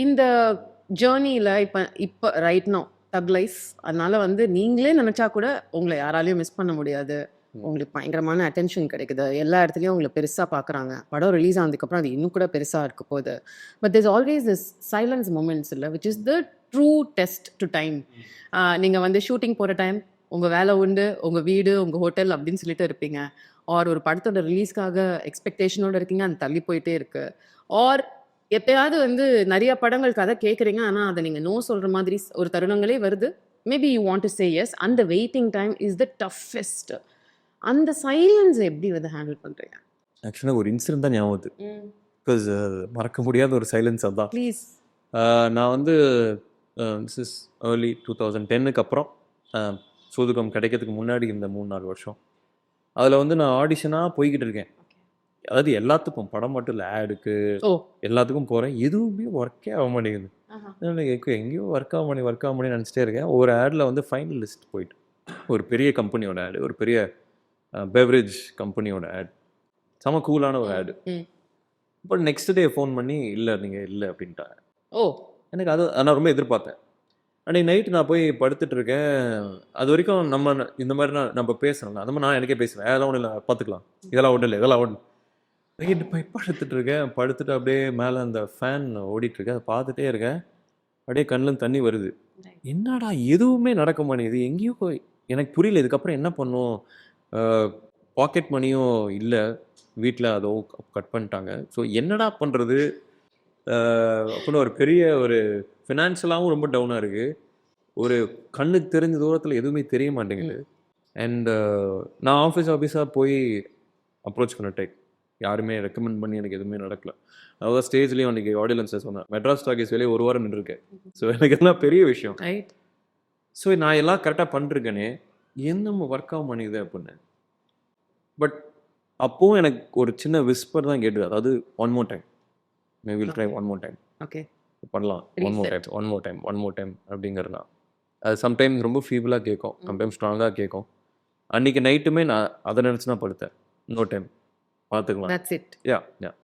இந்த ஜேர்னியில் இப்போ இப்போ ரைட் நோ தக் லைஃப், அதனால வந்து நீங்களே நினச்சா கூட உங்களை யாராலையும் மிஸ் பண்ண முடியாது. உங்களுக்கு பயங்கரமான அட்டென்ஷன் கிடைக்குது, எல்லா இடத்துலையும் உங்களை பெருசாக பார்க்குறாங்க. படம் ரிலீஸ் ஆனதுக்கப்புறம் அது இன்னும் கூட பெருசாக இருக்க போகுது. But there's always this silence moments இல்லை, which is the true test to time. நீங்கள் வந்து ஷூட்டிங் போகிற டைம் உங்கள் வேலை உண்டு, உங்கள் வீடு, உங்கள் ஹோட்டல் அப்படின்னு சொல்லிட்டு இருப்பீங்க. ஆர் ஒரு படத்தோட ரிலீஸ்க்காக எக்ஸ்பெக்டேஷனோடு இருக்கீங்க, அது தள்ளி போயிட்டே இருக்கு. ஆர் எப்பயாவது வந்து நிறைய படங்கள் கதை கேட்குறீங்க, ஆனால் அதை நீங்கள் நோ சொல்கிற மாதிரி ஒரு தருணங்களே வருது. Maybe you want to say yes. அந்த waiting time is the toughest. அந்த சைலன்ஸ் எப்படி வந்து ஹேண்டில் பண்ணுறீங்க? ஆக்சுவலாக ஒரு இன்சிடென்ட் தான் ஞாபகம் வருது. பிகாஸ் மறக்க முடியாத ஒரு சைலன்ஸ் அதான். ப்ளீஸ். நான் வந்து திஸ் இஸ் ஏர்லி 2010க்கு அப்புறம் சோதுகம் கிடைக்கிறதுக்கு முன்னாடி இந்த 3-4 வருஷம் அதில் வந்து நான் ஆடிஷனாக போய்கிட்டு இருக்கேன். அதாவது எல்லாத்துக்கும், படம் மட்டும் இல்லை, ஆடுக்கு எல்லாத்துக்கும் போகிறேன். எதுவுமே ஒர்க்கே ஆக மாட்டேங்குது. எங்கேயோ ஒர்க் ஆக மாட்டேன்னு நினச்சிட்டே இருக்கேன். ஒரு ஆடில் வந்து ஃபைனல் லிஸ்ட் போயிட்டு, ஒரு பெரிய கம்பெனியோட ஆடு, ஒரு பெரிய பெவரேஜ் கம்பெனியோட ஆட், செம கூலான ஒரு ஆடு. பட் நெக்ஸ்ட் டே ஃபோன் பண்ணி இல்லை நீங்கள் இல்லை அப்படின்ட்டாங்க. எனக்கு அது நான் ரொம்ப எதிர்பார்த்தேன். அன்றைக்கி நைட்டு நான் போய் படுத்துட்டு இருக்கேன். அது வரைக்கும் நம்ம இந்த மாதிரி நம்ம பேசணும்ல, அந்த மாதிரி நான் எனக்கே பேசுவேன். அதெல்லாம் ஒன்றும் இல்லை, பார்த்துக்கலாம், இதெல்லாம் ஒன்றும் இல்லை, இதெல்லாம் ஒன்று. நைட்டு போய் படுத்துட்டு இருக்கேன். படுத்துட்டு அப்படியே மேலே அந்த ஃபேன் ஓடிட்டுருக்கேன், அதை பார்த்துட்டே இருக்கேன். அப்படியே கண்ணில் தண்ணி வருது. என்னடா எதுவுமே நடக்க மாட்டேங்குது, எங்கேயோ எனக்கு புரியல. இதுக்கப்புறம் என்ன பண்ணும்? பாக்கெட் மணியும் இல்லை வீட்டில், அதோ கட் பண்ணிட்டாங்க. ஸோ என்னடா பண்ணுறது அப்படின்னு ஒரு பெரிய ஒரு ஃபினான்ஷியலாகவும் ரொம்ப டவுனாக இருக்குது. ஒரு கண்ணுக்கு தெரிஞ்ச தூரத்தில் எதுவுமே தெரிய மாட்டேங்குது. அண்ட் நான் ஆஃபீஸாக போய் அப்ரோச் பண்ணிட்டேன். யாருமே ரெக்கமெண்ட் பண்ணி எனக்கு எதுவுமே நடக்கல. அதாவது ஸ்டேஜ்லேயும் அன்றைக்கி ஆடியன்ஸை சொன்னேன், மெட்ராஸ் டாக்கீஸ் வெளியே 1 வாரம் நின்றுருக்கேன். ஸோ எனக்கு எல்லாம் பெரிய விஷயம். ஸோ நான் எல்லாம் கரெக்டாக பண்ணிருக்கேனே, என்ன ஒர்க் ஆக மாட்டேங்குது அப்படின்னு. பட் அப்போவும் எனக்கு ஒரு சின்ன விஸ்பர் தான் கேட்டுது. அதாவது one more time, May will try one more time, okay பண்ணலாம், ஒன் மோர் டைம் அப்படிங்கிறனா. அது சம்டைம்ஸ் ரொம்ப ஃபீபிளாக கேட்கும், சம்டைம்ஸ் ஸ்ட்ராங்காக கேட்கும். அன்றைக்கி நைட்டுமே நான் அதை நினச்சி தான் படுத்தேன். நோ டைம், பார்த்துக்கலாம். That's it. Yeah.